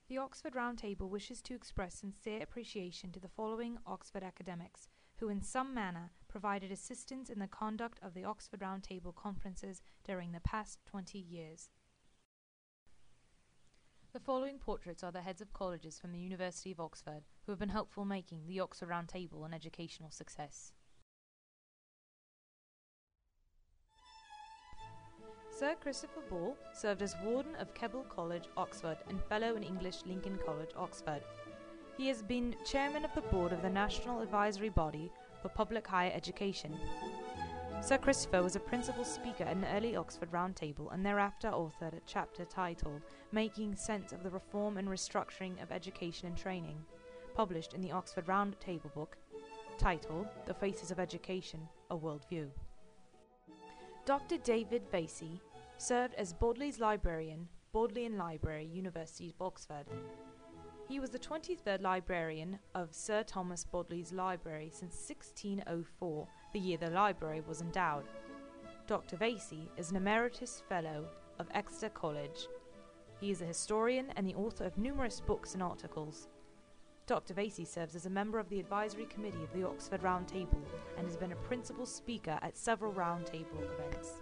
The Oxford Round Table wishes to express sincere appreciation to the following Oxford academics, who in some manner provided assistance in the conduct of the Oxford Round Table conferences during the past 20 years. The following portraits are the heads of colleges from the University of Oxford who have been helpful in making the Oxford Round Table an educational success. Sir Christopher Ball served as Warden of Keble College, Oxford, and Fellow in English, Lincoln College, Oxford. He has been Chairman of the Board of the National Advisory Body for Public Higher Education. Sir Christopher was a principal speaker at an early Oxford Round Table and thereafter authored a chapter titled Making Sense of the Reform and Restructuring of Education and Training, published in the Oxford Round Table book, titled The Faces of Education, A World View. Dr. David Vasey served as Bodlei's librarian, Bodleian Library, University of Oxford. He was the 23rd librarian of Sir Thomas Bodlei's library since 1604, the year the library was endowed. Dr. Vasey is an emeritus fellow of Exeter College. He is a historian and the author of numerous books and articles. Dr. Vasey serves as a member of the advisory committee of the Oxford Round Table and has been a principal speaker at several Round Table events.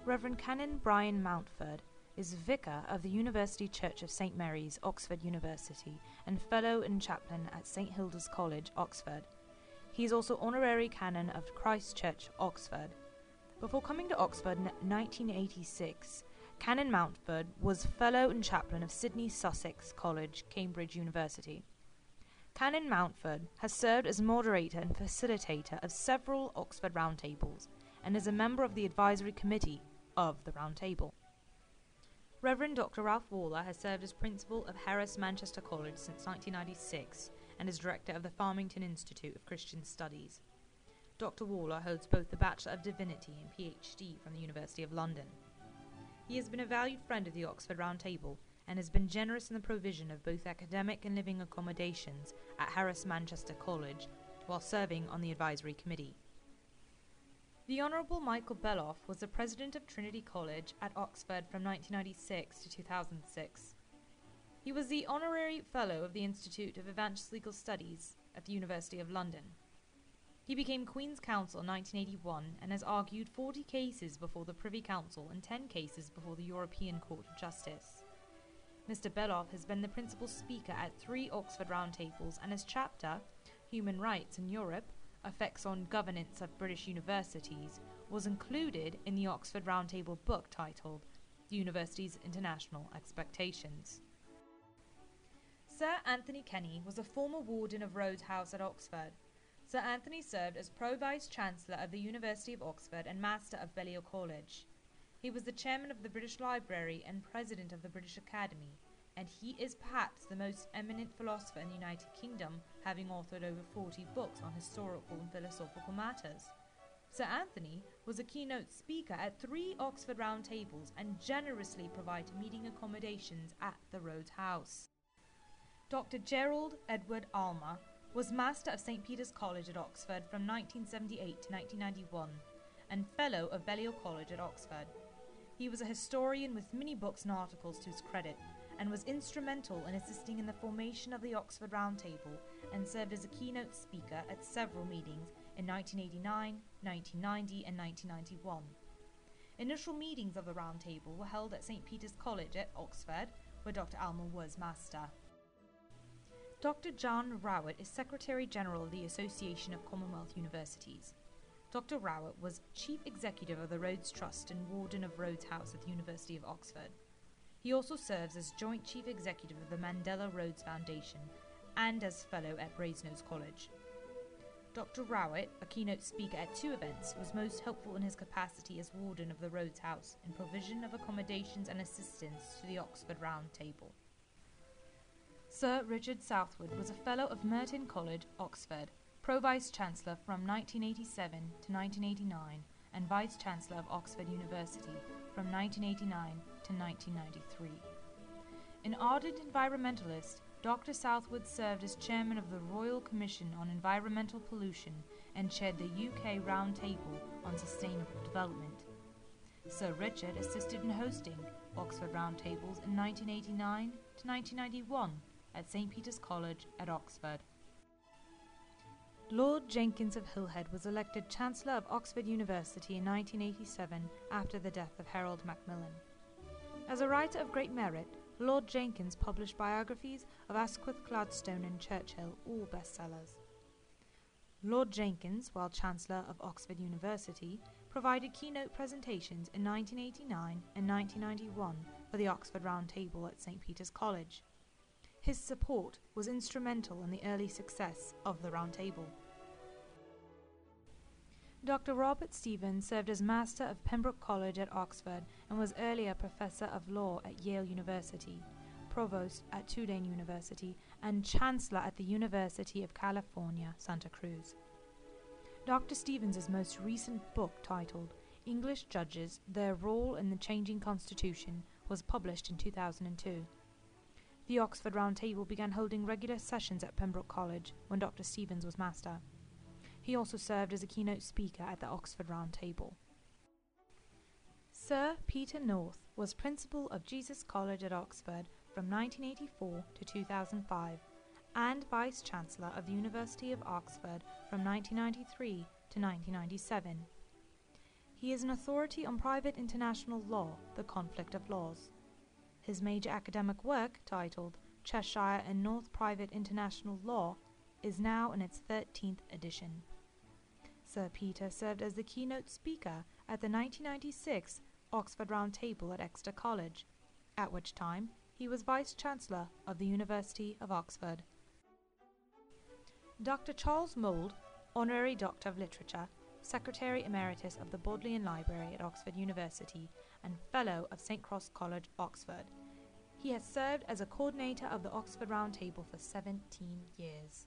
Reverend Canon Brian Mountford is Vicar of the University Church of St. Mary's, Oxford University, and Fellow and Chaplain at St. Hilda's College, Oxford. He is also Honorary Canon of Christ Church, Oxford. Before coming to Oxford in 1986, Canon Mountford was Fellow and Chaplain of Sydney Sussex College, Cambridge University. Canon Mountford has served as moderator and facilitator of several Oxford Round Tables and is a member of the advisory committee of the Round Table. Reverend Dr. Ralph Waller has served as principal of Harris Manchester College since 1996 and is director of the Farmington Institute of Christian Studies. Dr. Waller holds both the Bachelor of Divinity and PhD from the University of London. He has been a valued friend of the Oxford Round Table and has been generous in the provision of both academic and living accommodations at Harris Manchester College while serving on the advisory committee. The Honourable Michael Beloff was the President of Trinity College at Oxford from 1996 to 2006. He was the Honorary Fellow of the Institute of Evangelical Studies at the University of London. He became Queen's Counsel in 1981 and has argued 40 cases before the Privy Council and 10 cases before the European Court of Justice. Mr. Beloff has been the principal speaker at 3 Oxford Round Tables and his chapter, Human Rights in Europe, Effects on Governance of British Universities, was included in the Oxford Round Table book titled The University's International Expectations. Sir Anthony Kenny was a former warden of Rhodes House at Oxford. Sir Anthony served as Pro-Vice-Chancellor of the University of Oxford and Master of Balliol College. He was the Chairman of the British Library and President of the British Academy, and he is perhaps the most eminent philosopher in the United Kingdom, having authored over 40 books on historical and philosophical matters. Sir Anthony was a keynote speaker at 3 Oxford Round Tables and generously provided meeting accommodations at the Rhodes House. Dr. Gerald Edward Almer was Master of St. Peter's College at Oxford from 1978 to 1991 and Fellow of Balliol College at Oxford. He was a historian with many books and articles to his credit and was instrumental in assisting in the formation of the Oxford Round Table and served as a keynote speaker at several meetings in 1989, 1990 and 1991. Initial meetings of the Round Table were held at St. Peter's College at Oxford, where Dr. Almer was Master. Dr. John Rowett is Secretary General of the Association of Commonwealth Universities. Dr. Rowett was Chief Executive of the Rhodes Trust and Warden of Rhodes House at the University of Oxford. He also serves as Joint Chief Executive of the Mandela Rhodes Foundation and as Fellow at Brasenose College. Dr. Rowett, a keynote speaker at 2 events, was most helpful in his capacity as Warden of the Rhodes House in provision of accommodations and assistance to the Oxford Round Table. Sir Richard Southwood was a Fellow of Merton College, Oxford, Pro-Vice-Chancellor from 1987 to 1989 and Vice-Chancellor of Oxford University from 1989 to 1993. An ardent environmentalist, Dr. Southwood served as Chairman of the Royal Commission on Environmental Pollution and chaired the UK Round Table on Sustainable Development. Sir Richard assisted in hosting Oxford Round Tables in 1989 to 1991 at St. Peter's College at Oxford. Lord Jenkins of Hillhead was elected Chancellor of Oxford University in 1987 after the death of Harold Macmillan. As a writer of great merit, Lord Jenkins published biographies of Asquith, Gladstone and Churchill, all bestsellers. Lord Jenkins, while Chancellor of Oxford University, provided keynote presentations in 1989 and 1991 for the Oxford Round Table at St. Peter's College. His support was instrumental in the early success of the Round Table. Dr. Robert Stevens served as Master of Pembroke College at Oxford and was earlier Professor of Law at Yale University, Provost at Tulane University, and Chancellor at the University of California, Santa Cruz. Dr. Stevens' most recent book, titled English Judges, Their Role in the Changing Constitution, was published in 2002. The Oxford Round Table began holding regular sessions at Pembroke College when Dr. Stevens was Master. He also served as a keynote speaker at the Oxford Round Table. Sir Peter North was Principal of Jesus College at Oxford from 1984 to 2005 and Vice-Chancellor of the University of Oxford from 1993 to 1997. He is an authority on private international law, the conflict of laws. His major academic work, titled Cheshire and North Private International Law, is now in its 13th edition. Sir Peter served as the keynote speaker at the 1996 Oxford Round Table at Exeter College, at which time he was Vice-Chancellor of the University of Oxford. Dr. Charles Mould, Honorary Doctor of Literature, Secretary Emeritus of the Bodleian Library at Oxford University and Fellow of St. Cross College, Oxford. He has served as a coordinator of the Oxford Round Table for 17 years.